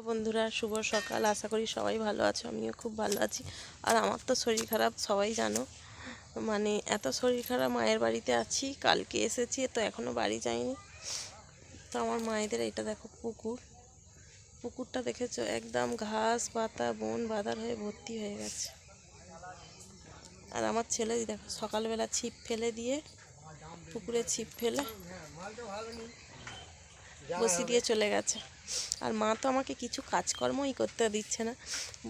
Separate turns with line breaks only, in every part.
বন্ধুরা, শুভ সকাল। আশা করি সবাই ভালো আছো, আমিও খুব ভালো আছি। আর আমার তো শরীর খারাপ, সবাই জানো। মানে এত শরীর খারাপ, মায়ের বাড়িতে আছি, কালকে এসেছি তো এখনও বাড়ি যাইনি। তো আমার মায়েদের এটা দেখো পুকুরটা দেখেছো, একদম ঘাস পাতা বন বাঁধার হয়ে ভর্তি হয়ে গেছে। আর আমার ছেলে দেখো সকালবেলা ছিপ ফেলে দিয়ে, পুকুরে ছিপ ফেলে বসি দিয়ে চলে গেছে। আর মা তো আমাকে কিছু কাজকর্মই করতে দিচ্ছে না,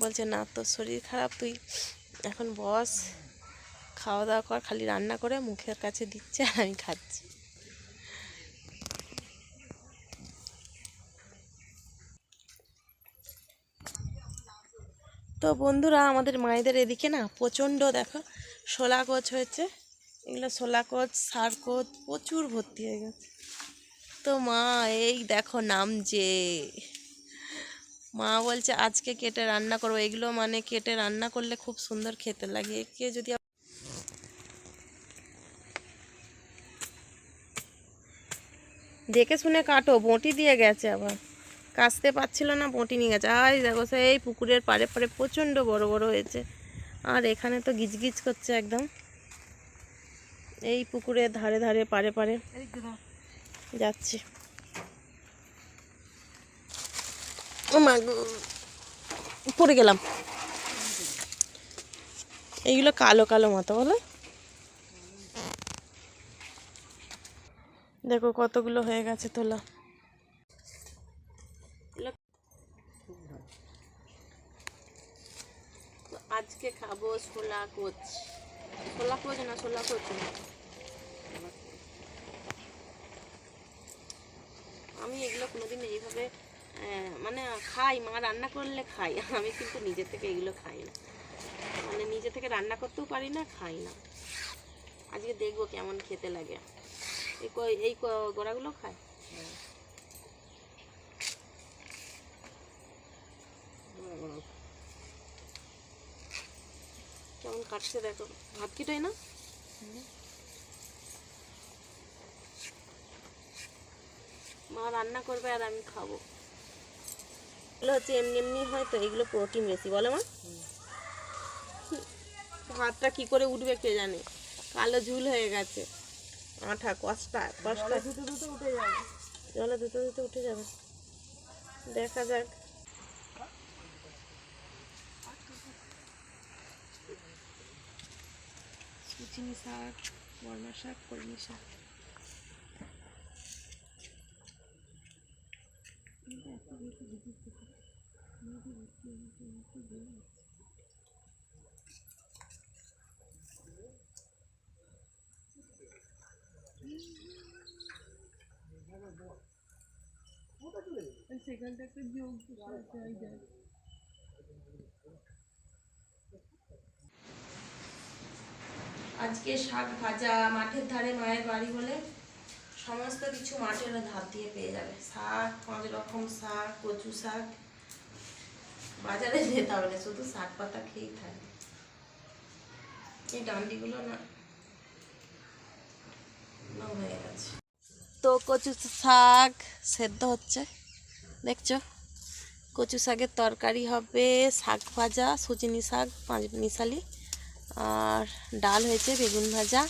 বলছে না তোর শরীর খারাপ, তুই এখন বস, খাওয়া দাওয়া কর, খালি রান্না করে মুখের কাছে দিচ্ছে আর আমি খাচ্ছি। তো বন্ধুরা, আমাদের মায়েদের এদিকে না প্রচণ্ড দেখো শোলা কোচ হয়েছে, এগুলো শোলা কোচ সার কোচ প্রচুর ভর্তি হয়ে গেছে। তো মা এই দেখো নামছে, মা বলছে আজকে কেটে রান্না করবো। এগুলো মানে কেটে রান্না করলে খুব সুন্দর খেতে লাগে। একে যদি দেখে শুনে কাটো, বঁটি দিয়ে গেছে, আবার কাটতে পারছিল না, বঁটি নিয়ে গেছে। আর দেখো সেই পুকুরের পাড়ে পাড়ে প্রচণ্ড বড় বড় হয়েছে। আর এখানে তো গিজগিজ করছে একদম। এই পুকুরের ধারে ধারে পাড়ে পাড়ে যাচ্ছে। পড়ে গেলাম। এইগুলো কালো কালো মতো বলো, দেখো কতগুলো হয়ে গেছে তোলা। আজকে খাবো ছোলা কোচ, ছোলা কোচ না ছোলা কোচ না। আমি এগুলো কোনোদিন এইভাবে মানে খাই, মা রান্না করলে খাই, আমি কিন্তু নিজে থেকে এগুলো খাই না, মানে নিজে থেকে রান্না করতেও পারি না, খাই না। আজকে দেখবো কেমন খেতে লাগে। এই গোড়াগুলো খায়। কেমন কাটছে দেখো, ভাত কিটাই না। মা রান্না করবে আর আমি খাবো। এগুলো হচ্ছে এমনি এমনি হয় তো, এগুলো প্রোটিন বেশি, বলো মা। ভাতটা কি করে উঠবে কে জানে, কালো ঝুল হয়ে গেছে, আঠা কষ্টা কষ্টা ধুতে ধুতে উঠে যাবে, জলে ধুতে ধুতে উঠে যাবে। দেখা যাক। সুচিনি শাক, বর্মা শাক, কলমি শাক। সেখানটা একটা যোগ আজকে শাক ভাজা, মাঠের ধারে মায়ের বাড়ি বলে সমস্ত কিছু মাঠের ধার দিয়ে পেয়ে যাবে। শাক, 5 রকম শাক, কচু শাক, বাজারে যেতে হবে না, শুধু শাক পাতা খেয়েই থাকে। এই ডান্ডিগুলো না হয়ে গেছে। তো কচু শাক সেদ্ধ হচ্ছে দেখছো, কচু শাকের তরকারি হবে, শাক ভাজা, সুচিনি শাক 5 মিশালি, আর ডাল হয়েছে, বেগুন ভাজা।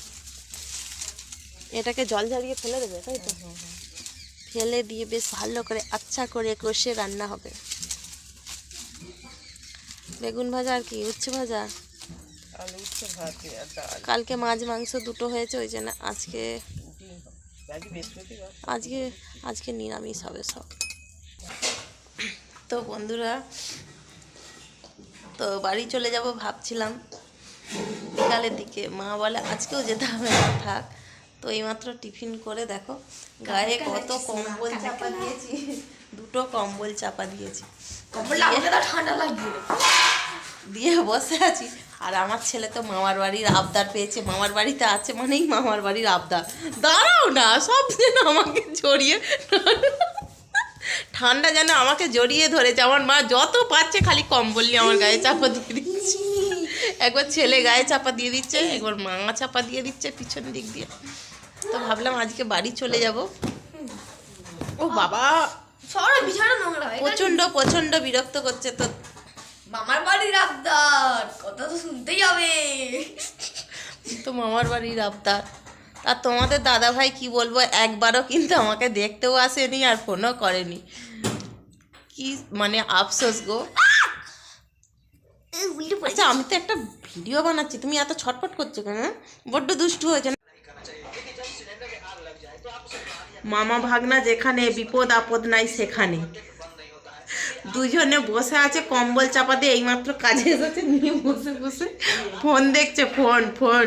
এটাকে জল ঝরিয়ে ফেলে দেবে, তাই তো? ফেলে দিয়ে বেশ ভালো করে আচ্ছা করে কষে রান্না হবে। বেগুন ভাজা আর কি, উচ্ছে ভাজা, কালকে মাছ মাংস দুটো হয়েছে, ওই জন্য আজকে আজকে আজকে নিরামিষ হবে সব। তো বন্ধুরা, তো বাড়ি চলে যাব ভাবছিলাম বিকালের দিকে, মা বলে আজকেও যেতে হবে না, থাক। তো এইমাত্র টিফিন করে দেখো গায়ে কত কম্বল চাপা দিয়েছি, 2টো কম্বল চাপা দিয়েছি, ঠান্ডা লাগবে দিয়ে বসে আছি। আর আমার ছেলে তো মামার বাড়ির আবদার পেয়েছে, মামার বাড়িতে আছে মানেই মামার বাড়ির আবদার। দাঁড়াও না, সব যেন আমাকে জড়িয়ে, ঠান্ডা যেন আমাকে জড়িয়ে ধরেছে। আমার মা যত পাচ্ছে খালি কম্বল নিয়ে আমার গায়ে চাপা দিয়ে দিচ্ছে, একবার ছেলে গায়ে চাপা দিয়ে দিচ্ছে, একবার মা চাপা দিয়ে দিচ্ছে পিছন দিক দিয়ে। তো ভাবলাম আজকে বাড়ি চলে যাব। ও বাবা,
সর বিছানা নোংরা হয়ে গেছে।
প্রচন্ড প্রচন্ড বিরক্ত করছে তো।
মামার বাড়ির আবদার কথা তো শুনতেই হবে।
তো মামার বাড়ির আবদার। আর তোমাদের দাদা ভাই কি বলবো, একবারও কিন্তু আমাকে দেখতেও আসেনি আর ফোনও করেনি। কি মানে আফসোস গো। আচ্ছা আমি তো একটা ভিডিও বানাচ্ছি, তুমি এত ছটফট করছো কেন? বড্ড দুষ্টু হয়েছে না? মামা ভাগনা যেখানে, বিপদ আপদ নাই সেখানে। দুজনে বসে আছে কম্বল চাপা দিয়ে, এইমাত্র কাজে এসেছে, নিয়ে বসে বসে ফোন দেখছে, ফোন ফোন।